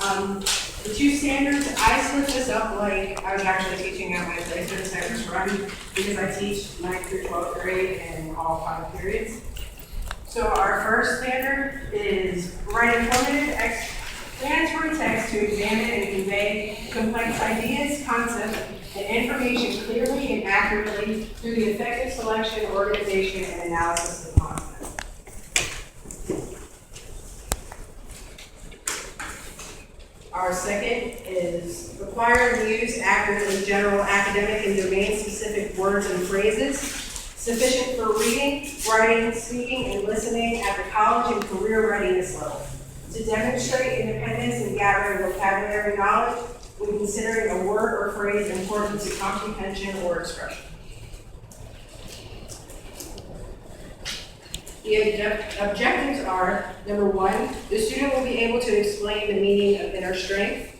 The two standards, I split this up like I was actually teaching at my place in Cypress Run because I teach 9th through 12th grade and all 5 periods. So our first standard is write informative explanatory text to examine and convey complex ideas, concepts, and information clearly and accurately through the effective selection, organization, and analysis of content. Our second is require and use accurately general academic and domain-specific words and phrases sufficient for reading, writing, speaking, and listening at the college and career readiness level to demonstrate independence in gathering vocabulary knowledge when considering a word or phrase important to comprehension or expression. The objectives are, number 1, the student will be able to explain the meaning of inner strength.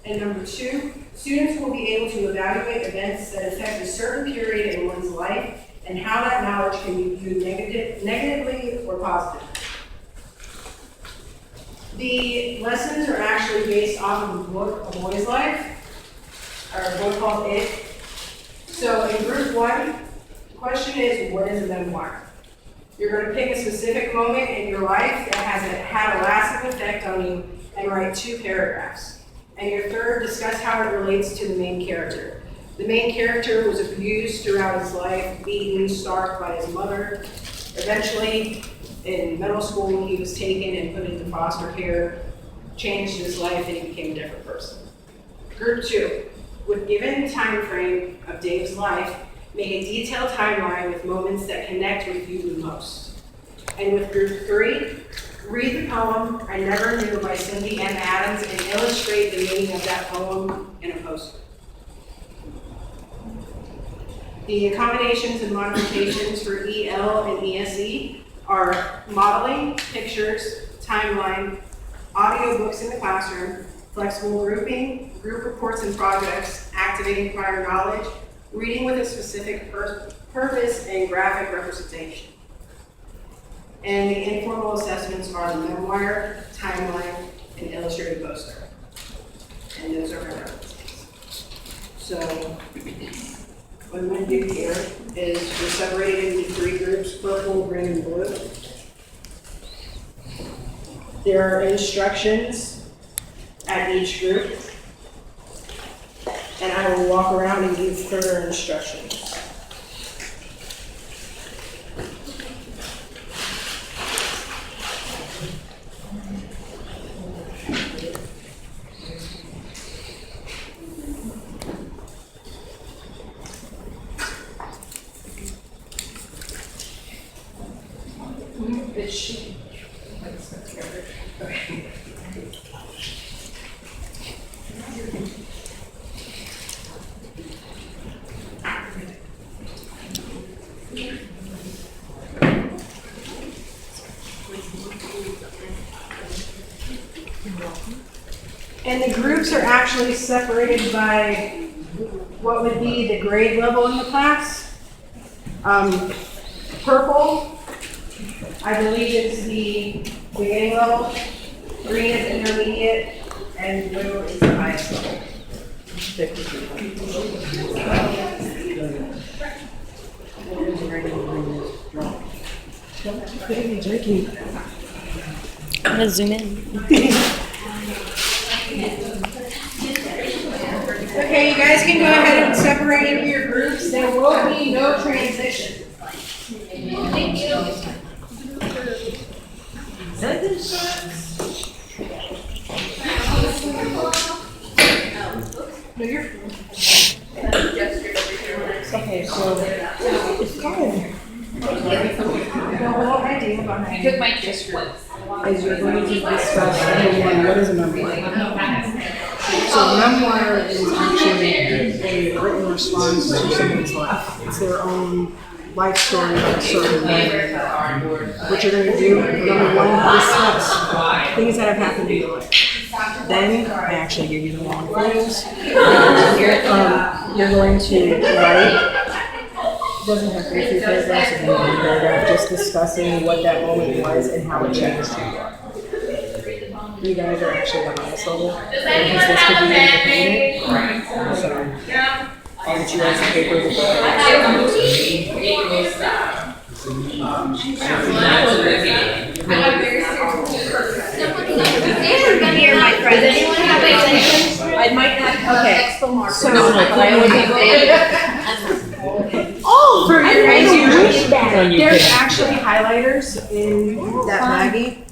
And number 2, students will be able to evaluate events that affect a certain period in one's life and how that knowledge can be viewed negatively or positively. The lessons are actually based off of a book, A Boy's Life, or a book called It. So in group 1, the question is, what is a memoir? You're going to pick a specific moment in your life that has had a lasting effect on you and write 2 paragraphs. And your third, discuss how it relates to the main character. The main character was abused throughout his life, beaten, starved by his mother. Eventually, in middle school, he was taken and put into foster care, changed his life, and he became a different person. Group 2, with given time frame of Dave's life, make a detailed timeline with moments that connect with you the most. And with group 3, read the poem I Never Knew by Cindy M. Adams and illustrate the meaning of that poem in a poster. The accommodations and modifications for EL and ESE are modeling, pictures, timeline, audio books in the classroom, flexible grouping, group reports and projects, activating prior knowledge, reading with a specific purpose, and graphic representation. And the informal assessments are the memoir, timeline, and illustrated poster. And those are my references. So, what I'm going to do here is we're separated into 3 groups, purple, green, and blue. There are instructions at each group, and I will walk around and give further instructions. It should. Okay. And the groups are actually separated by what would be the grade level in the class. Purple, I believe, is the beginning level, green is intermediate, and blue is the highest level. I'm gonna zoom in. Okay, you guys can go ahead and separate into your groups. There will be no transition. Thank you. No, you're fine. Okay, so it's going. The whole idea behind Took my gesture. is you're going to discuss what is a memoir. So memoir is actually a written response to someone's life. It's their own life story of a certain way. What you're going to do, number 1, discuss things that have happened in your life. Then I actually give you the long phrase. You're going to write. It doesn't have to be 3 paragraphs, it can be 1 paragraph, just discussing what that moment was and how it changed you. you guys are actually the highest level. Because this could be independent. So, I'll get you guys a paper before. Here, my friend. Does anyone have any? I might not have expo marker. So, Oh, for your there's actually highlighters in that baggie.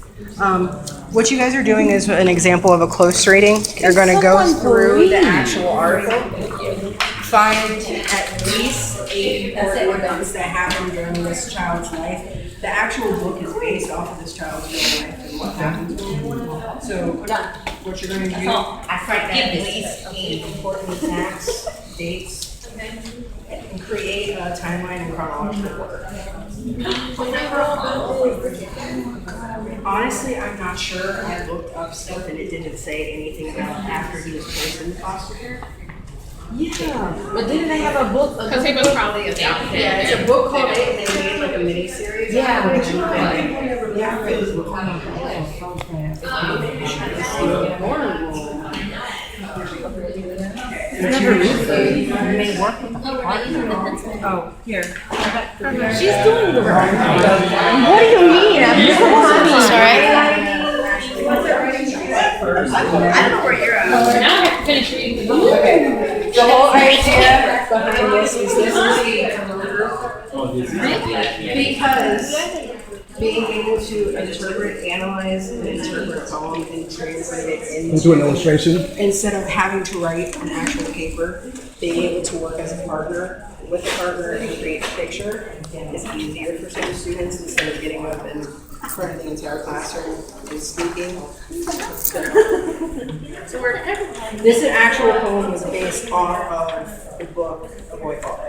What you guys are doing is an example of a close reading. You're going to go through the actual article, find at least 8 important events that happened during this child's life. The actual book is based off of this child's real life and what happened to him. So what you're going to do, find at least 8 important facts, dates, and create a timeline in chronological order. Honestly, I'm not sure. I looked up stuff and it didn't say anything about after he was placed in foster care. Yeah, but didn't they have a book? Because he was probably adopted. Yeah, it's a book called It, and they made like a mini series. Yeah. They work with Oh, here. She's doing the wrong thing. What do you mean? I'm sorry. I don't know where you're at. Now I have to finish reading the book. Okay. The whole idea behind this is the because being able to interpret, analyze, and interpret a poem and translate it into an illustration. Instead of having to write an actual paper, being able to work as a partner with a partner and create a picture is easier for some students instead of getting up in front of the entire classroom and speaking. This actual poem was based off of the book A Boy Called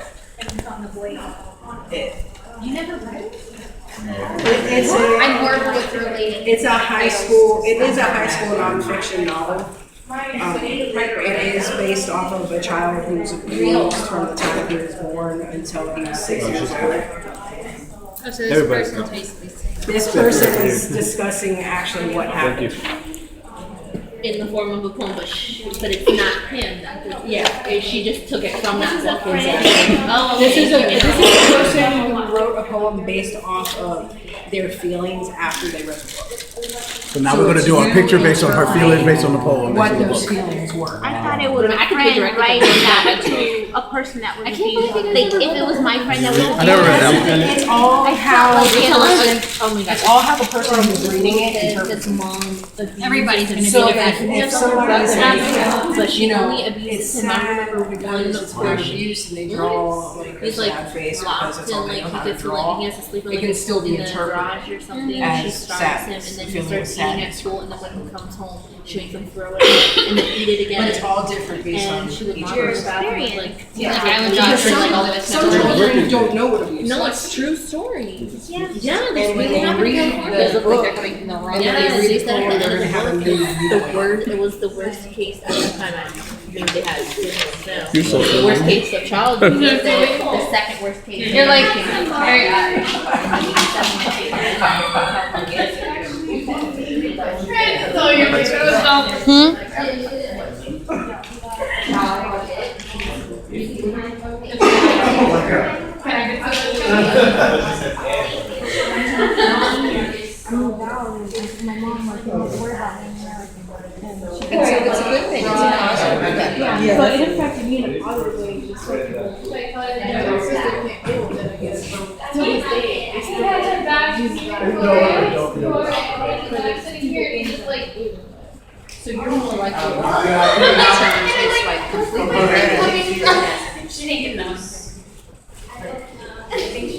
It. You never read it? I'm more with related. It's a high school. It is a high school nonfiction novel. It is based off of a child who was abused from the time he was born until he was 6 years old. Oh, so this person's basically saying This person is discussing actually what happened. in the form of a poem, but it's not him. Yeah, she just took it from that book. Oh, This is a person who wrote a poem based off of their feelings after they read the book. So now we're going to do a picture based on her feelings, based on the poem. What those feelings were. I thought it was a I could friend redirect it writing to that to a person that was abused. Like, if it was my friend that was abused. I never read that one. It's all how like it was- Oh my god. it's all how the person who's reading it interprets. His mom. Everybody's gonna So be if somebody says, but she you know, only it's abuses him. I sad remember because one it's where been abuse and they draw like a he's like sad face because locked it's in all they like know he how to gets draw. like he has to sleep in It like can still be in the interpreted garage or something. as She starves sadness, him and then he feeling starts eating sadness. at school and then when he comes home she makes him throw it and then eat it again. But it's all different based on and she would each monitor his person. bathroom like Yeah. like Island Because Job for like all of his some children don't know what abuse No, is. it's true stories. Yeah. Yeah, And this when really they happened read in the California. book, They're coming from the wrong. and then Yes, they read they the said poem, at the they're end gonna of have a the new book, viewpoint. the word, it was the worst case at the time I maybe they had no. You're so The worst case of child abuse, the second worst case. You're like very Irish. It's a good thing. It's an awesome thing. Yeah. But it affected me in other ways. It's like to this day, I still use that. So you're more likely to